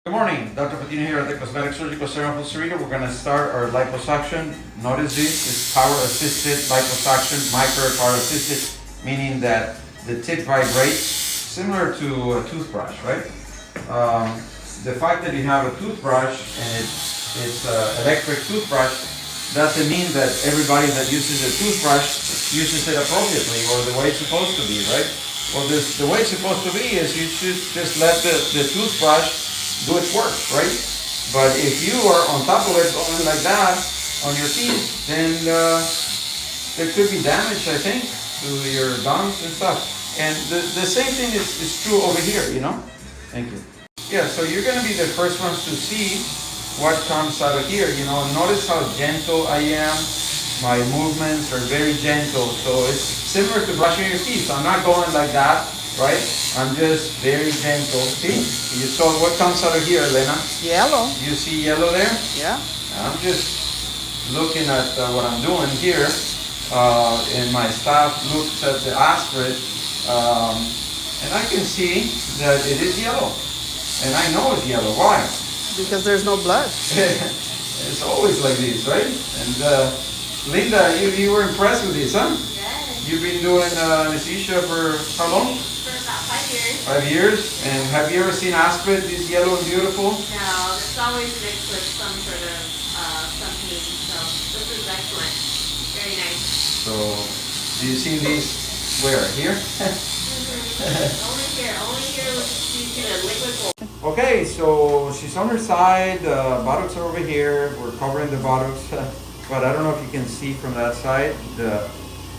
Good morning, Dr. Patino here at the Cosmetic Surgical Center. We're going to start our liposuction. Notice this is power-assisted liposuction, micro-power assisted, meaning that the tip vibrates, similar to a toothbrush, right? The fact that you have a toothbrush and it's an electric toothbrush doesn't mean that everybody that uses a toothbrush uses it appropriately or the way it's supposed to be, right? Well, the way it's supposed to be is you should just let the toothbrush do its work, right? But if you are on top of it going like that on your teeth, then there could be damage, I think, to your gums and stuff. And the same thing is true over here, you know? Thank you. Yeah, so you're going to be the first ones to see what comes out of here, you know. Notice how gentle I am. My movements are very gentle. So it's similar to brushing your teeth. I'm not going like that, right? I'm just very gentle. See? You saw what comes out of here, Elena? Yellow. You see yellow there? Yeah. I'm just looking at what I'm doing here. And my staff looks at the aspirate. And I can see that it is yellow. And I know it's yellow. Why? Because there's no blood. It's always like this, right? And Linda, you were impressed with this, huh? Yes. You've been doing anesthesia for how long? For about 5 years. 5 years. And have you ever seen aspirate, this yellow and beautiful? No, it's always mixed with some sort of something. So this is excellent. Very nice. So, do you see these where? Here? Only here you get a liquid gold. Okay, so she's on her side, buttocks are over here, we're covering the buttocks, but I don't know if you can see from that side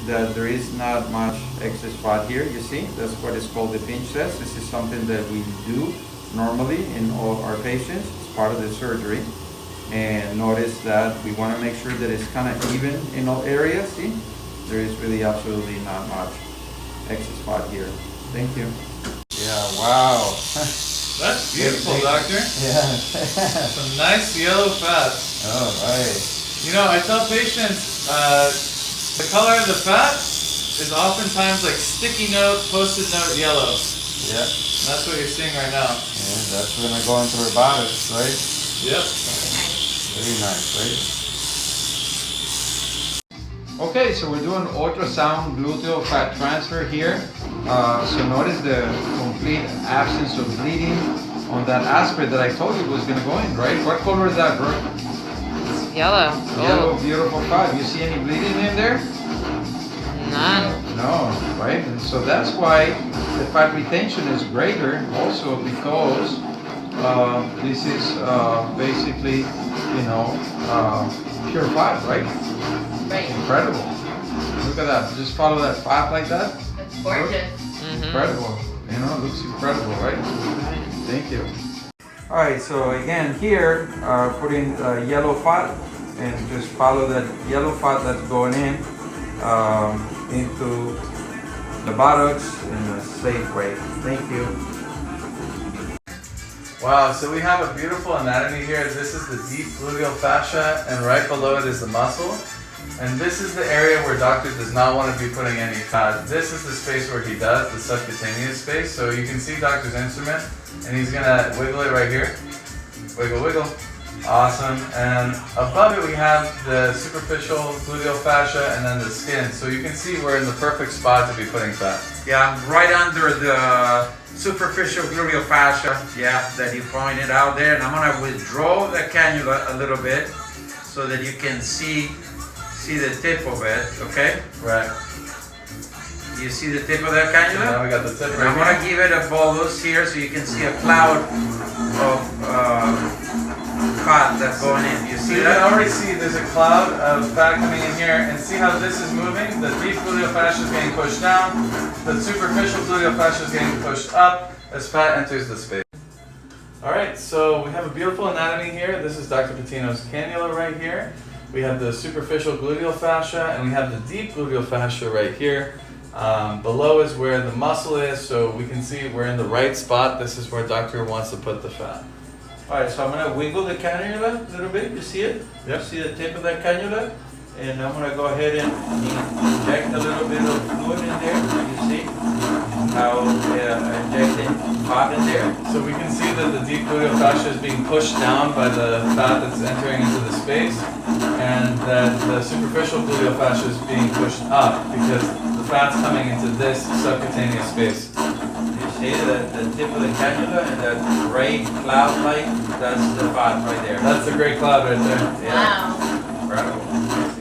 that there is not much excess fat here, you see? That's what is called the pinch test. This is something that we do normally in all our patients. It's part of the surgery. And notice that we want to make sure that it's kind of even in all areas, see? There is really absolutely not much excess fat here. Thank you. Yeah, wow. That's beautiful, doctor. Yeah. Some nice yellow fat. All right. You know, I tell patients the color of the fat is oftentimes like sticky note, post-it note yellow. Yeah. And that's what you're seeing right now. Yeah, that's when I go into her buttocks, right? Yep. Very nice, right? Okay, so we're doing ultrasound gluteal fat transfer here. So notice the complete absence of bleeding on that aspirate that I told you was going to go in, right? What color is that, bro? Yellow. Yellow, beautiful fat. You see any bleeding in there? None. No, right? And so that's why the fat retention is greater also because this is basically, you know, pure fat, right? Right. Incredible. Look at that. Just follow that fat like that. It's gorgeous. Incredible. You know, it looks incredible, right? Thank you. All right, so again here, putting yellow fat and just follow that yellow fat that's going in into the buttocks in a safe way. Thank you. Wow, so we have a beautiful anatomy here. This is the deep gluteal fascia, and right below it is the muscle. And this is the area where doctor does not want to be putting any fat. This is the space where he does, the subcutaneous space. So you can see doctor's instrument, and he's gonna wiggle it right here. Wiggle, wiggle. Awesome. And above it we have the superficial gluteal fascia and then the skin. So you can see we're in the perfect spot to be putting fat. Yeah, right under the superficial gluteal fascia, yeah, that you pointed out there. And I'm gonna withdraw the cannula a little bit so that you can see the tip of it, okay? Right. You see the tip of that cannula? Now we got the tip And I'm right gonna give it a bolus here so you can see a cloud of fat that's going in. You So see you can that? already see there's a cloud of fat coming in here, and see how this is moving? The deep gluteal fascia is getting pushed down, the superficial gluteal fascia is getting pushed up as fat enters the space. Alright, so we have a beautiful anatomy here. This is Dr. Patino's cannula right here. We have the superficial gluteal fascia, and we have the deep gluteal fascia right here. Below is where the muscle is, so we can see we're in the right spot. This is where doctor wants to put the fat. Alright, so I'm gonna wiggle the cannula a little bit. You see it? Yep. You see the tip of that cannula? And I'm gonna go ahead and inject a little bit of fluid in there. You see? how injecting fat in there. So we can see that the deep gluteal fascia is being pushed down by the fat that's entering into the space, and that the superficial gluteal fascia is being pushed up because the fat's coming into this subcutaneous space. You see the tip of the cannula and that gray cloud light, that's the fat right there. That's the gray cloud right there. Yeah. Wow. Incredible.